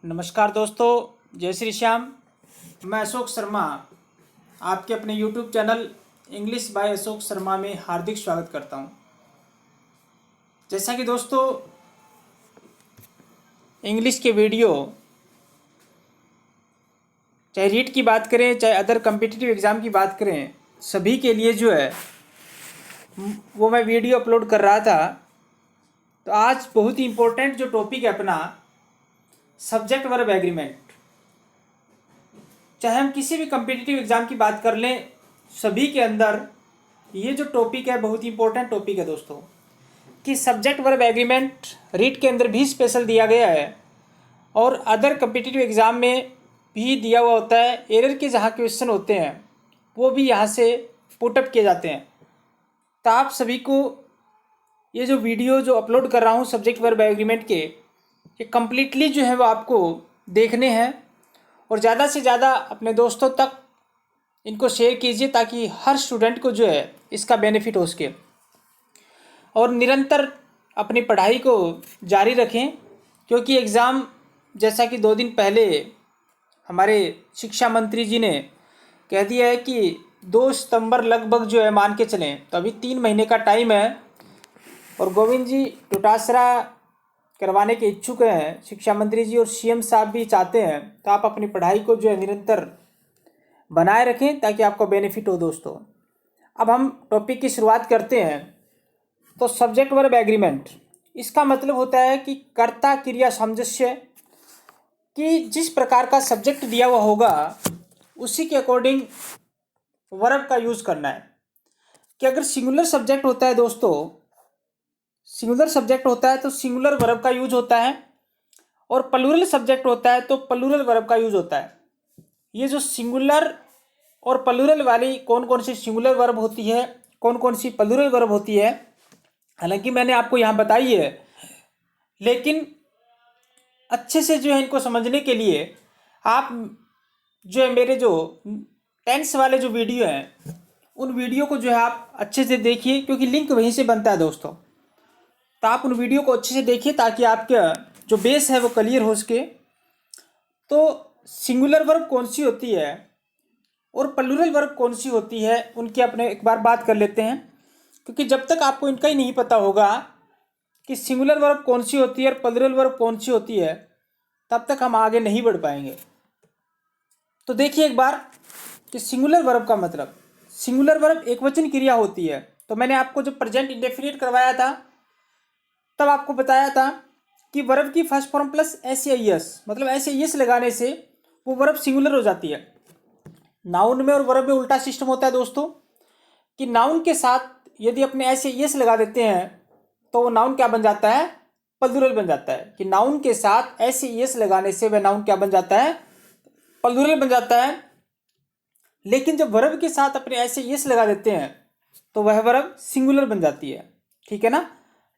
नमस्कार दोस्तों, जय श्री श्याम। मैं अशोक शर्मा आपके अपने YouTube channel English by Ashok Sharma में हार्दिक स्वागत करता हूं। जैसा कि दोस्तों इंग्लिश के वीडियो चाहे रीट की बात करें चाहे अदर कम्पिटिटिव एग्ज़ाम की बात करें, सभी के लिए जो है वो मैं वीडियो अपलोड कर रहा था। तो आज बहुत ही इम्पोर्टेंट जो टॉपिक है अपना सब्जेक्ट वर्ब एग्रीमेंट। चाहे हम किसी भी कम्पिटिटिव एग्ज़ाम की बात कर लें, सभी के अंदर ये जो टॉपिक है बहुत ही इंपॉर्टेंट टॉपिक है दोस्तों, कि सब्जेक्ट वर्ब एग्रीमेंट रीट के अंदर भी स्पेशल दिया गया है और अदर कम्पिटिटिव एग्ज़ाम में भी दिया हुआ होता है। एरर के जहाँ क्वेश्चन होते हैं वो भी यहाँ से पुटअप किए जाते हैं। तो आप सभी को ये जो वीडियो जो अपलोड कर रहा हूँ सब्जेक्ट वर्ब एग्रीमेंट के, ये कम्प्लीटली जो है वो आपको देखने हैं और ज़्यादा से ज़्यादा अपने दोस्तों तक इनको शेयर कीजिए ताकि हर स्टूडेंट को जो है इसका बेनिफिट हो सके। और निरंतर अपनी पढ़ाई को जारी रखें, क्योंकि एग्ज़ाम जैसा कि 2 दिन पहले हमारे शिक्षा मंत्री जी ने कह दिया है कि 2 सितंबर लगभग जो है मान के चलें, तो अभी 3 महीने का टाइम है और गोविंद जी डोटासरा करवाने के इच्छुक हैं शिक्षा मंत्री जी, और सीएम साहब भी चाहते हैं। तो आप अपनी पढ़ाई को जो है निरंतर बनाए रखें ताकि आपको बेनिफिट हो दोस्तों। अब हम टॉपिक की शुरुआत करते हैं। तो सब्जेक्ट वर्ब एग्रीमेंट, इसका मतलब होता है कि कर्ता क्रिया सामंजस्य, कि जिस प्रकार का सब्जेक्ट दिया हुआ होगा उसी के अकॉर्डिंग वर्ब का यूज़ करना है। कि अगर सिंगुलर सब्जेक्ट होता है दोस्तों, सिंगुलर सब्जेक्ट होता है तो सिंगुलर वर्ब का यूज होता है, और प्लूरल सब्जेक्ट होता है तो प्लूरल वर्ब का यूज होता है। ये जो सिंगुलर और प्लूरल वाली कौन कौन सी सिंगुलर वर्ब होती है, कौन कौन सी प्लूरल वर्ब होती है, हालांकि मैंने आपको यहाँ बताई है, लेकिन अच्छे से जो है इनको समझने के लिए आप जो है मेरे जो टेंस वाले जो वीडियो हैं उन वीडियो को जो है आप अच्छे से देखिए, क्योंकि लिंक वहीं से बनता है दोस्तों। तो आप उन वीडियो को अच्छे से देखिए ताकि आपका जो बेस है वो क्लियर हो सके। तो सिंगुलर वर्ब कौन सी होती है और प्लूरल वर्ब कौन सी होती है, उनकी अपने एक बार बात कर लेते हैं, क्योंकि जब तक आपको इनका ही नहीं पता होगा कि सिंगुलर वर्ब कौन सी होती है और प्लूरल वर्ब कौन सी होती है, तब तक हम आगे नहीं बढ़ पाएंगे। तो देखिए एक बार कि सिंगुलर वर्ब का मतलब, सिंगुलर वर्ब एकवचन क्रिया होती है। तो मैंने आपको जो प्रेजेंट इंडेफिनिट करवाया था तब आपको बताया था कि वर्ब की फर्स्ट फॉर्म प्लस एस या यस, मतलब ऐसे यस लगाने से वो वर्ब सिंगुलर हो जाती है। नाउन में और वर्ब में उल्टा सिस्टम होता है दोस्तों, कि नाउन के साथ यदि अपने ऐसे यस लगा देते हैं तो वो नाउन क्या बन जाता है, प्लूरल बन जाता है। कि नाउन के साथ ऐसे यस लगाने से वह नाउन क्या बन जाता है, प्लूरल बन जाता है। लेकिन जब वर्ब के साथ अपने ऐसे यस लगा देते हैं तो वह वर्ब सिंगुलर बन जाती है, ठीक है ना।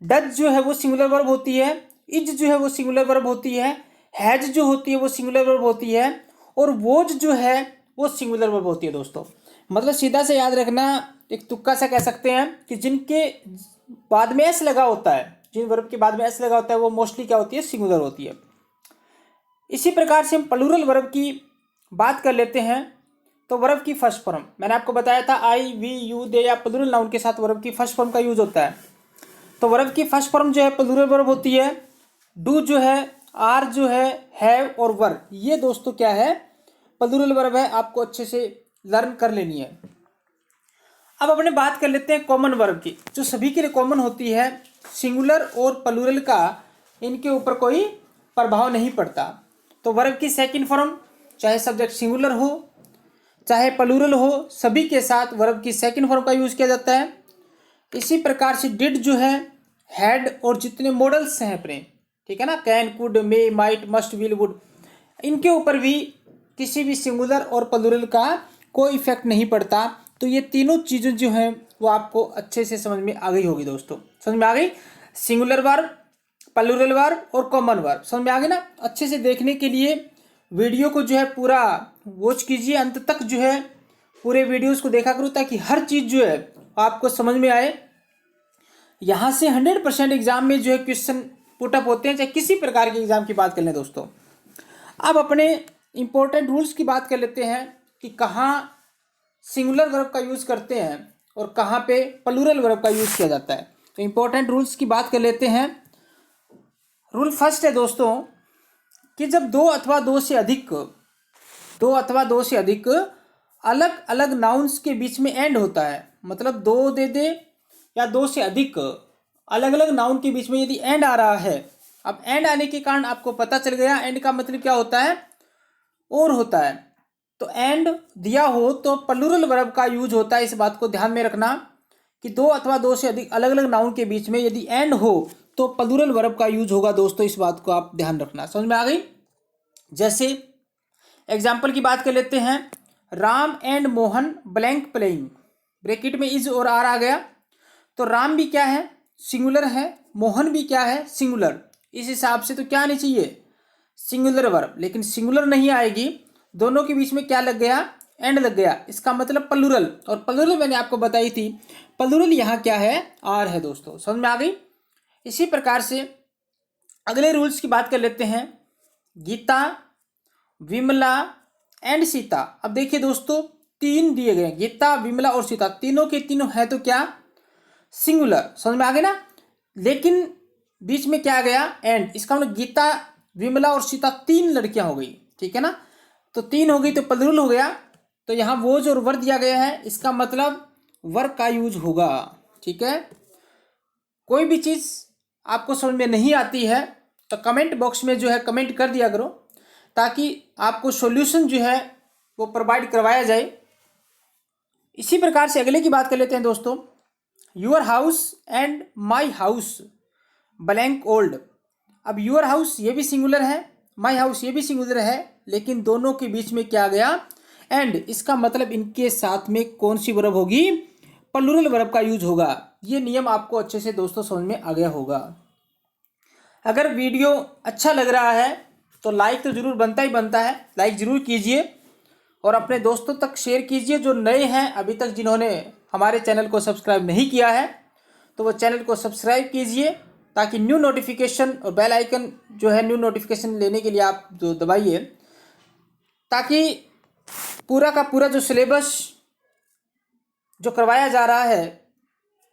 डज जो है वो सिंगुलर वर्ब होती है, इज जो है वो सिंगुलर वर्ब होती है, हैज जो होती है वो सिंगुलर वर्ब होती है, और वोज जो है वो सिंगुलर वर्ब होती है दोस्तों। मतलब सीधा से याद रखना, एक तुक्का सा कह सकते हैं कि जिनके बाद में एस लगा होता है, जिन वर्ब के बाद में एस लगा होता है वो मोस्टली क्या होती है, सिंगुलर होती है। इसी प्रकार से हम प्लूरल वर्ब की बात कर लेते हैं। तो वर्ब की फर्स्ट फॉर्म मैंने आपको बताया था, आई वी यू दे या प्लूरल नाउन के साथ वर्ब की फर्स्ट फॉर्म का यूज होता है। तो वर्ब की फर्स्ट फॉर्म जो है प्लूरल वर्ब होती है। डू जो है, आर जो है, हैव और वर, ये दोस्तों क्या है, प्लूरल वर्ब है। आपको अच्छे से लर्न कर लेनी है। अब अपने बात कर लेते हैं कॉमन वर्ब की, जो सभी के लिए कॉमन होती है। सिंगुलर और प्लूरल का इनके ऊपर कोई प्रभाव नहीं पड़ता। तो वर्ब की सेकंड फॉर्म, चाहे सब्जेक्ट सिंगुलर हो चाहे प्लूरल हो, सभी के साथ वर्ब की सेकंड फॉर्म का यूज किया जाता है। इसी प्रकार से डिड जो है, हैड और जितने मॉडल्स हैं अपने, ठीक है ना, can, could, may, might, must, will, would, इनके ऊपर भी किसी भी सिंगुलर और प्लूरल का कोई इफेक्ट नहीं पड़ता। तो ये तीनों चीज़ें जो हैं वो आपको अच्छे से समझ में आ गई होगी दोस्तों। समझ में आ गई, सिंगुलर वर्ब, प्लूरल वर्ब और कॉमन वर्ब समझ में आ गई ना। अच्छे से देखने के लिए वीडियो को जो है पूरा वॉच कीजिए, अंत तक जो है पूरे वीडियोस को देखा करो ताकि हर चीज़ जो है आपको समझ में आए। यहाँ से 100% एग्जाम में जो है क्वेश्चन पुटअप होते हैं, चाहे किसी प्रकार के एग्जाम की बात कर लें दोस्तों। अब अपने इंपॉर्टेंट रूल्स की बात कर लेते हैं कि कहाँ सिंगुलर वर्ब का यूज़ करते हैं और कहाँ पे प्लूरल वर्ब का यूज़ किया जाता है। तो इंपॉर्टेंट रूल्स की बात कर लेते हैं। रूल फर्स्ट है दोस्तों कि जब दो अथवा दो से अधिक अलग अलग नाउन्स के बीच में एंड होता है, मतलब दो दे दे या दो से अधिक अलग अलग नाउन के बीच में यदि एंड आ रहा है। अब एंड आने के कारण आपको पता चल गया एंड का मतलब क्या होता है, और होता है। तो एंड दिया हो तो प्लूरल वर्ब का यूज होता है। इस बात को ध्यान में रखना कि दो अथवा दो से अधिक अलग अलग नाउन के बीच में यदि एंड हो तो प्लूरल वर्ब का यूज होगा दोस्तों। इस बात को आप ध्यान रखना। समझ में आ गई। जैसे एग्जाम्पल की बात कर लेते हैं, Ram and Mohan blank playing, bracket में इज और आर आ गया। तो राम भी क्या है, सिंगुलर है, मोहन भी क्या है, सिंगुलर। इस हिसाब से तो क्या आनी चाहिए, सिंगुलर वर्ब, लेकिन सिंगुलर नहीं आएगी। दोनों के बीच में क्या लग गया, एंड लग गया। इसका मतलब प्लूरल, और प्लूरल मैंने आपको बताई थी, प्लूरल यहाँ क्या है, आर है दोस्तों। समझ में आ गई। इसी प्रकार से अगले रूल्स की बात कर लेते हैं, गीता, विमला एंड सीता। अब देखिए दोस्तों, तीन दिए गए, गीता, विमला और सीता, तीनों के तीनों है तो क्या, सिंगुलर। समझ में आ गया ना। लेकिन बीच में क्या आ गया, एंड। इसका मतलब गीता, विमला और सीता तीन लड़कियां हो गई, ठीक है ना। तो तीन हो गई तो प्लूरल हो गया। तो यहाँ वो जो वर्ब दिया गया है इसका मतलब वर्ब का यूज होगा, ठीक है। कोई भी चीज़ आपको समझ में नहीं आती है तो कमेंट बॉक्स में जो है कमेंट कर दिया करो, ताकि आपको सॉल्यूशन जो है वो प्रोवाइड करवाया जाए। इसी प्रकार से अगले की बात कर लेते हैं दोस्तों, your house and my house blank old. अब योर हाउस ये भी सिंगुलर है, माई हाउस ये भी सिंगुलर है, लेकिन दोनों के बीच में क्या गया, एंड। इसका मतलब इनके साथ में कौन सी वर्ब होगी, प्लूरल वर्ब का यूज होगा। ये नियम आपको अच्छे से दोस्तों समझ में आ गया होगा। अगर वीडियो अच्छा लग रहा है तो लाइक तो ज़रूर बनता ही बनता है, लाइक ज़रूर कीजिए और अपने दोस्तों तक शेयर कीजिए। जो नए हैं अभी तक जिन्होंने हमारे चैनल को सब्सक्राइब नहीं किया है तो वो चैनल को सब्सक्राइब कीजिए, ताकि न्यू नोटिफिकेशन और बेल आइकन जो है न्यू नोटिफिकेशन लेने के लिए आप जो दबाइए, ताकि पूरा का पूरा जो सिलेबस जो करवाया जा रहा है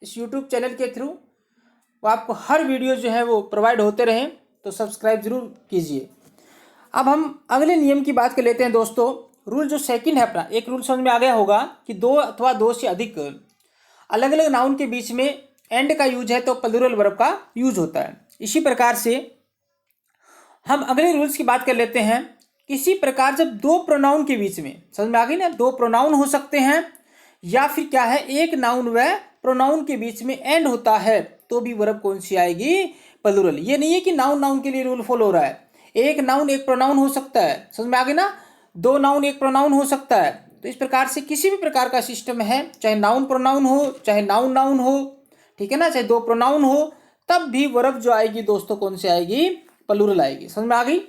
इस यूट्यूब चैनल के थ्रू वो आपको हर वीडियो जो है वो प्रोवाइड होते रहें। तो सब्सक्राइब जरूर कीजिए। अब हम अगले नियम की बात कर लेते हैं दोस्तों। रूल जो सेकंड है अपना, एक रूल समझ में आ गया होगा कि दो अथवा दो से अधिक अलग अलग नाउन के बीच में एंड का यूज है तो प्लूरल वर्ब का यूज होता है। इसी प्रकार से हम अगले रूल्स की बात कर लेते हैं। किसी प्रकार जब दो प्रोनाउन के बीच में, समझ में आ गई ना, दो प्रोनाउन हो सकते हैं या फिर क्या है, एक नाउन व प्रोनाउन के बीच में एंड होता है तो भी वर्ब कौन सी आएगी, प्लूरल। ये नहीं है कि नाउन नाउन के लिए रूल फॉलो हो रहा है, एक नाउन एक प्रोनाउन हो सकता है। समझ में आ गई ना, दो नाउन एक प्रोनाउन हो सकता है। तो इस प्रकार से किसी भी प्रकार का सिस्टम है, चाहे नाउन प्रोनाउन हो चाहे नाउन नाउन हो, ठीक है ना, चाहे दो प्रोनाउन हो, तब भी वर्ब जो आएगी दोस्तों कौन सी आएगी, प्लूरल आएगी। समझ में आ गई।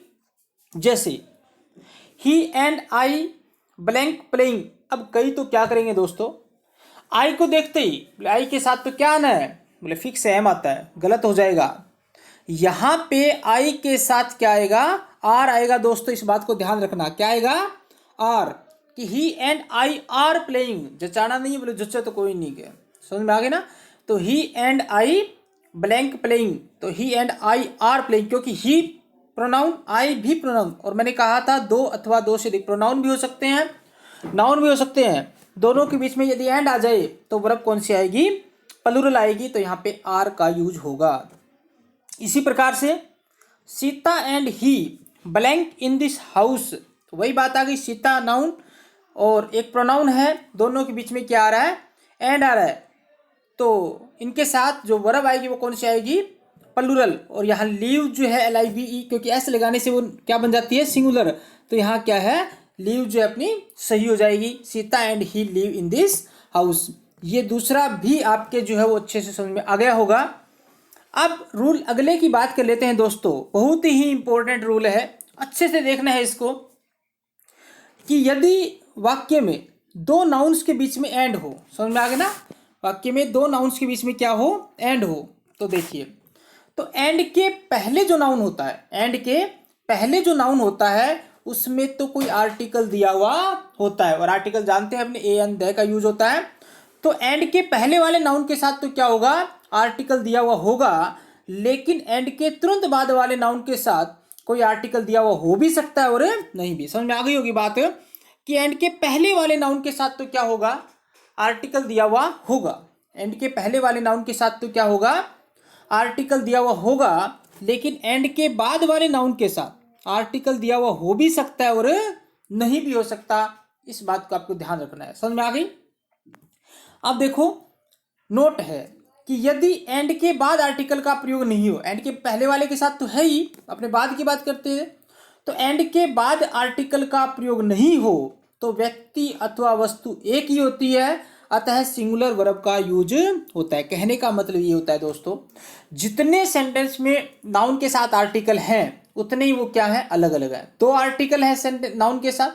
जैसे ही एंड आई ब्लैंक प्लेइंग। अब कई तो क्या करेंगे दोस्तों, आई को देखते ही आई के साथ तो क्या आना है, बोले फिक्स एम आता है, गलत हो जाएगा। यहाँ पे आई के साथ क्या आएगा, आर आएगा दोस्तों। इस बात को ध्यान रखना, क्या आएगा, आर। कि ही एंड आई आर प्लेइंग, जचाना नहीं है, बोले जचा तो कोई नहीं गया। समझ में आ गया ना। तो ही एंड आई ब्लैंक प्लेइंग, तो ही एंड आई आर प्लेइंग, क्योंकि ही प्रोनाउन, आई भी प्रोनाउन, और मैंने कहा था दो अथवा दो से अधिक प्रोनाउन भी हो सकते हैं, नाउन भी हो सकते हैं। दोनों के बीच में यदि एंड आ जाए तो वर्ब कौन सी आएगी, प्लूरल आएगी। तो यहाँ पे आर का यूज होगा। इसी प्रकार से Sita and he blank in this house, तो वही बात आ गई, सीता नाउन और एक प्रोनाउन है, दोनों के बीच में क्या आ रहा है, एंड आ रहा है। तो इनके साथ जो वर्ब आएगी वो कौन सी आएगी, प्लूरल। और यहाँ लीव जो है LIVE, क्योंकि एस लगाने से वो क्या बन जाती है, सिंगुलर। तो यहाँ क्या है, लीव जो है अपनी सही हो जाएगी, Sita and he live in this house. ये दूसरा भी आपके जो है वो अच्छे से समझ में आ गया होगा। अब रूल अगले की बात कर लेते हैं दोस्तों, बहुत ही इंपॉर्टेंट रूल है, अच्छे से देखना है इसको, कि यदि वाक्य में दो नाउन्स के बीच में एंड हो, समझ में आ गया ना, वाक्य में दो नाउन्स के बीच में क्या हो, एंड हो। तो देखिए, तो एंड के पहले जो नाउन होता है, एंड के पहले जो नाउन होता है उसमें तो कोई आर्टिकल दिया हुआ होता है, और आर्टिकल जानते हैं अपने ए एन द का यूज होता है। तो एंड के पहले वाले नाउन के साथ तो क्या होगा, आर्टिकल दिया हुआ होगा, लेकिन एंड के तुरंत बाद वाले नाउन के साथ कोई आर्टिकल दिया हुआ हो भी सकता है और नहीं भी। समझ में आ गई होगी बात कि एंड के पहले वाले नाउन के साथ तो क्या होगा, आर्टिकल दिया हुआ होगा। एंड के पहले वाले नाउन के साथ तो क्या होगा, आर्टिकल दिया हुआ होगा, लेकिन एंड के बाद वाले नाउन के साथ आर्टिकल दिया हुआ हो भी सकता है और नहीं भी हो सकता। इस बात को आपको ध्यान रखना है। समझ में आ गई। अब देखो, नोट है कि यदि एंड के बाद आर्टिकल का प्रयोग नहीं हो, एंड के पहले वाले के साथ तो है ही, अपने बाद की बात करते हैं, तो एंड के बाद आर्टिकल का प्रयोग नहीं हो तो व्यक्ति अथवा वस्तु एक ही होती है, अतः सिंगुलर वर्ब का यूज होता है। कहने का मतलब ये होता है दोस्तों, जितने सेंटेंस में नाउन के साथ आर्टिकल हैं उतने ही वो क्या है, अलग अलग है। दो आर्टिकल है सेंटेंस नाउन के साथ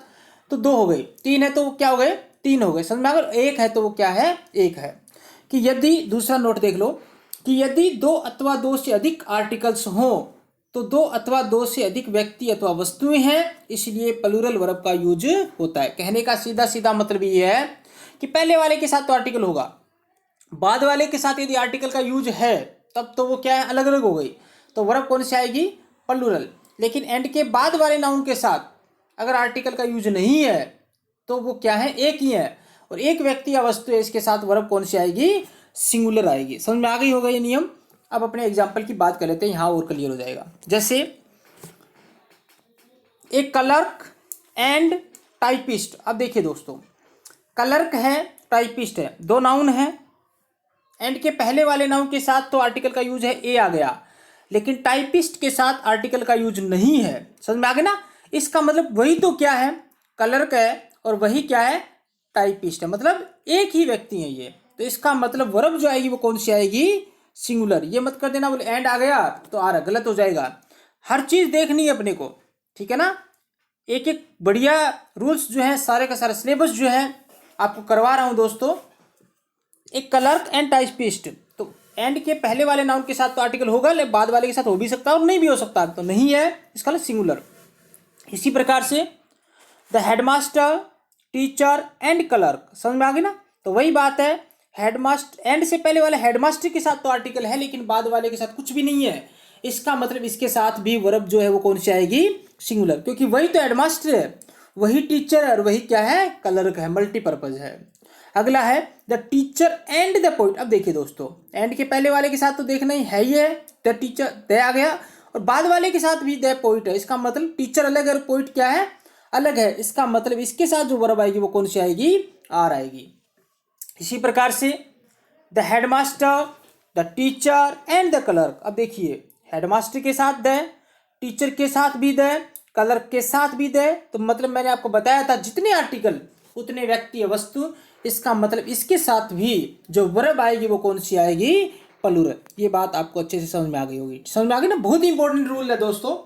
तो दो हो गई, तीन है तो वो क्या हो गए, तीन हो गए। समझ में, अगर एक है तो वो क्या है, एक है। कि यदि, दूसरा नोट देख लो, कि यदि दो अथवा दो से अधिक आर्टिकल्स हों तो दो अथवा दो से अधिक व्यक्ति अथवा वस्तुएं हैं, इसलिए प्लूरल वर्ब का यूज होता है। कहने का सीधा सीधा मतलब ये है कि पहले वाले के साथ तो आर्टिकल होगा, बाद वाले के साथ यदि आर्टिकल का यूज है तब तो वो क्या है, अलग अलग हो गई, तो वर्ब कौन सी आएगी, प्लूरल। लेकिन एंड के बाद वाले नाउन के साथ अगर आर्टिकल का यूज नहीं है तो वो क्या है, एक ही है, और एक व्यक्ति या वस्तु है, इसके साथ वर्ब कौन सी आएगी, सिंगुलर आएगी। समझ में आ गई होगा ये नियम। अब अपने एग्जाम्पल की बात कर लेते हैं, यहाँ और क्लियर हो जाएगा। जैसे एक क्लर्क एंड टाइपिस्ट। अब देखिए दोस्तों, क्लर्क है, टाइपिस्ट है, दो नाउन है। एंड के पहले वाले नाउन के साथ तो आर्टिकल का यूज है, ए आ गया, लेकिन टाइपिस्ट के साथ आर्टिकल का यूज नहीं है। समझ में आ गया ना। इसका मतलब वही तो क्या है, क्लर्क है, और वही क्या है, टाइपिस्ट है, मतलब एक ही व्यक्ति है ये। तो इसका मतलब वर्ब जो आएगी वो कौन सी आएगी, सिंगुलर। ये मत कर देना बोले एंड आ गया तो आ रहा, गलत हो जाएगा। हर चीज देखनी है अपने को, ठीक है ना। एक एक बढ़िया रूल्स जो है, सारे का सारा सिलेबस जो है आपको करवा रहा हूं दोस्तों। एक क्लर्क एंड टाइपिस्ट, तो एंड के पहले वाले नाउन के साथ तो आर्टिकल होगा, लेकिन बाद वाले के साथ हो भी सकता है और नहीं भी हो सकता, तो नहीं है, इसका सिंगुलर। इसी प्रकार से the headmaster, teacher and clerk. समझ में आ गई ना। तो वही बात है, हेडमास्टर, एंड से पहले वाले हेडमास्टर के साथ तो आर्टिकल है, लेकिन बाद वाले के साथ कुछ भी नहीं है। इसका मतलब इसके साथ भी वर्ब जो है वो कौन सी आएगी, सिंगुलर, क्योंकि वही तो हेडमास्टर है, वही टीचर है, और वही क्या है, क्लर्क है, मल्टीपर्पज है। अगला है the teacher and the poet. अब देखिए दोस्तों, एंड के पहले वाले के साथ तो देखना ही है, ही है, द टीचर, द आ गया, और बाद वाले के साथ भी द पोइट है। इसका मतलब टीचर अलग है और पोइट क्या है, अलग है। इसका मतलब इसके साथ जो वर्ब आएगी वो कौन सी आएगी, आर आएगी। इसी प्रकार से the headmaster, the teacher and the clerk. अब देखिए, हेडमास्टर के साथ द, टीचर के साथ भी द, क्लर्क के साथ भी द, तो मतलब मैंने आपको बताया था जितने आर्टिकल उतने व्यक्ति या वस्तु। इसका मतलब इसके साथ भी जो वर्ब आएगी वो कौन सी आएगी, प्लूरल। ये बात आपको अच्छे से समझ में आ गई होगी। समझ में आ गई ना। बहुत ही इंपॉर्टेंट रूल है दोस्तों।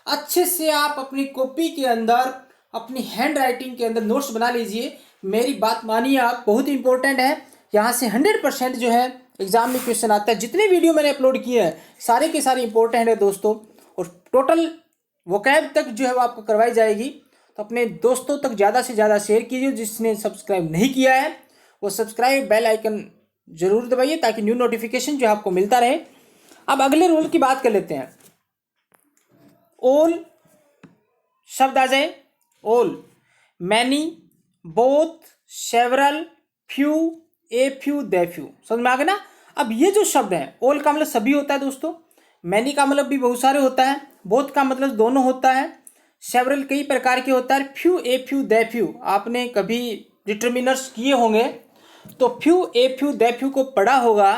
अच्छे से आप अपनी कॉपी के अंदर, अपनी हैंड राइटिंग के अंदर नोट्स बना लीजिए। मेरी बात मानिए आप, बहुत ही इंपॉर्टेंट है। यहाँ से 100% जो है एग्जाम में क्वेश्चन आता है। जितने वीडियो मैंने अपलोड किए हैं सारे के सारे इंपॉर्टेंट है दोस्तों, और टोटल वोकैब तक जो है वो आपको करवाई जाएगी। तो अपने दोस्तों तक ज़्यादा से ज़्यादा शेयर कीजिए। जिसने सब्सक्राइब नहीं किया है वो सब्सक्राइब, बेल आइकन जरूर दबाइए ताकि न्यू नोटिफिकेशन जो है आपको मिलता रहे। अब अगले रूल की बात कर लेते हैं। ऑल शब्द आ जाए, all, many, both, several, few, a few, they few. समझ में आ गया ना। अब ये जो शब्द हैं, ऑल का मतलब सभी होता है दोस्तों, मैनी का मतलब भी बहुत सारे होता है, बोथ का मतलब दोनों होता है, सेवरल कई प्रकार के होता है, few, a few, they few आपने कभी डिटर्मिनर्स किए होंगे तो few, a few, they few को पढ़ा होगा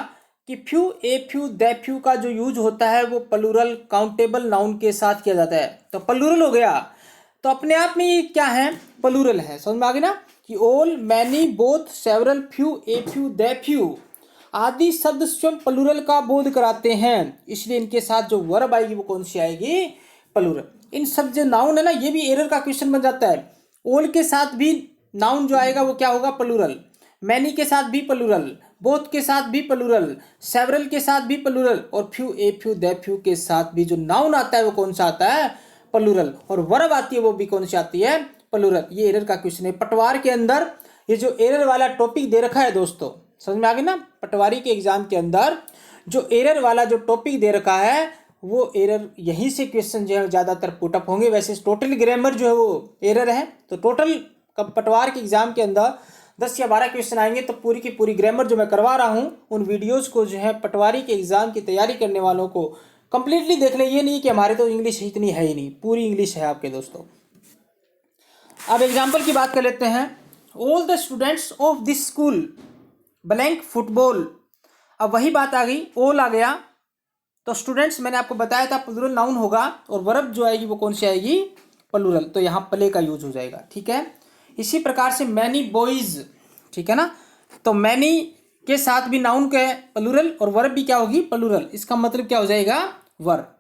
कि few, a few, they few का जो यूज होता है वो प्लूरल काउंटेबल नाउन के साथ किया जाता है। तो प्लूरल हो गया, तो अपने आप में ये क्या है, प्लूरल है। समझ में आ गया ना कि all, many, both, several, few, a few, they few आदि शब्द स्वयं प्लूरल का बोध कराते हैं, इसलिए इनके साथ जो वर्ब आएगी वो कौन सी आएगी, प्लूरल। इन सब जो नाउन है ना, ये भी एरर का क्वेश्चन बन जाता है। ऑल के साथ भी नाउन जो आएगा वो क्या होगा, प्लूरल। मैनी के साथ भी प्लूरल, बोथ के साथ भी प्लूरल, सेवरल के साथ भी प्लूरल, और few, a few, they few के साथ भी जो नाउन आता है वो कौन सा आता है, प्लूरल, और वर्ब आती है वो भी कौन सी आती है, प्लूरल। ये एरर का क्वेश्चन है। पटवार के अंदर ये जो एरर वाला टॉपिक दे रखा है दोस्तों, समझ में आ गई ना। पटवारी के एग्जाम के अंदर जो एरर वाला जो टॉपिक दे रखा है वो एरर, यहीं से क्वेश्चन जो है ज़्यादातर पुटअप होंगे। वैसे टोटल ग्रामर जो है वो एरर है, तो टोटल पटवार के एग्जाम के अंदर 10 या 12 क्वेश्चन आएंगे, तो पूरी की पूरी ग्रामर जो मैं करवा रहा हूँ उन वीडियोस को जो है पटवारी के एग्जाम की तैयारी करने वालों को कंप्लीटली देख ले। ये नहीं कि हमारे तो इंग्लिश इतनी है ही नहीं, पूरी इंग्लिश है आपके दोस्तों। अब एग्जाम्पल की बात कर लेते हैं। All the students of this school blank football. अब वही बात आ गई, ऑल आ गया तो स्टूडेंट्स मैंने आपको बताया था प्लूरल नाउन होगा, और वर्ब जो आएगी वो कौन सी आएगी, प्लूरल। तो यहाँ प्ले का यूज हो जाएगा, ठीक है। इसी प्रकार से मैनी बॉयज, ठीक है ना, तो मैनी के साथ भी नाउन का है प्लूरल, और वर्ब भी क्या होगी, प्लूरल। इसका मतलब क्या हो जाएगा, वर्ब।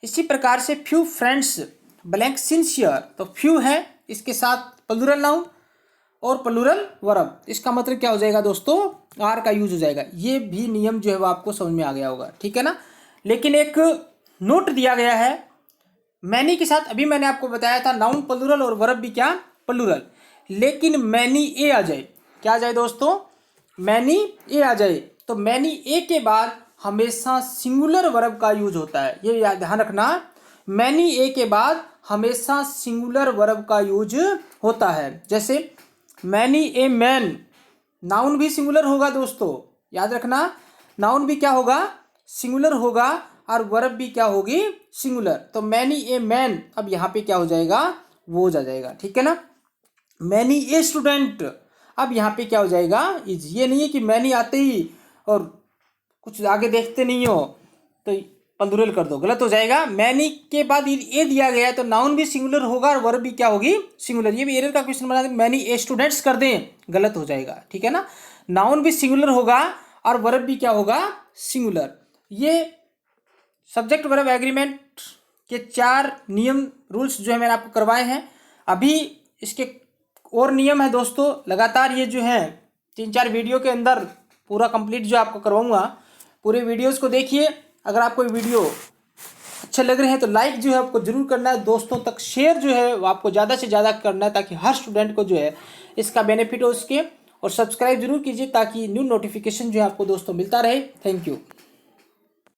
इसी प्रकार से फ्यू फ्रेंड्स ब्लैंक सिंसियर, तो फ्यू है, इसके साथ प्लूरल नाउन और प्लूरल वर्ब। इसका मतलब क्या हो जाएगा दोस्तों, आर का यूज हो जाएगा। ये भी नियम जो है वो आपको समझ में आ गया होगा, ठीक है ना। लेकिन एक नोट दिया गया है, मैनी के साथ अभी मैंने आपको बताया था नाउन प्लूरल और वर्ब भी क्या, प्लूरल। लेकिन मैनी ए आ जाए, क्या आ जाए दोस्तों, मैनी ए आ जाए, तो मैनी ए के बाद हमेशा सिंगुलर वर्ब का यूज होता है। ये याद ध्यान रखना, मैनी ए के बाद हमेशा सिंगुलर वर्ब का यूज होता है। जैसे मैनी ए मैन, नाउन भी सिंगुलर होगा दोस्तों, याद रखना, नाउन भी क्या होगा, सिंगुलर होगा, और वर्ब भी क्या होगी, सिंगुलर। तो मैनी ए मैन, अब यहाँ पे क्या हो जाएगा, वो जा जाएगा, ठीक है ना। मैनी ए स्टूडेंट, अब यहाँ पे क्या हो जाएगा, इज। ये नहीं है कि मैनी आते ही और कुछ आगे देखते नहीं हो तो प्लूरल कर दो, गलत हो जाएगा। मैनी के बाद ए दिया गया है तो नाउन भी सिंगुलर होगा और वर्ब भी क्या होगी, सिंगुलर। ये भी एरर का क्वेश्चन बना दें, मैनी ए स्टूडेंट्स कर दें, गलत हो जाएगा, ठीक है ना। नाउन भी सिंगुलर होगा और वर्ब भी क्या होगा, सिंगुलर। ये सब्जेक्ट वर्ब एग्रीमेंट के 4 नियम रूल्स जो है मैंने आपको करवाए हैं। अभी इसके और नियम है दोस्तों, लगातार ये जो है 3-4 वीडियो के अंदर पूरा कंप्लीट जो आपको करवाऊंगा। पूरे वीडियोस को देखिए। अगर आपको वीडियो अच्छे लग रहे हैं तो लाइक जो है आपको जरूर करना है, दोस्तों तक शेयर जो है वो आपको ज़्यादा से ज़्यादा करना है, ताकि हर स्टूडेंट को जो है इसका बेनिफिट हो उसके। और सब्सक्राइब जरूर कीजिए ताकि न्यू नोटिफिकेशन जो है आपको दोस्तों मिलता रहे। Thank you.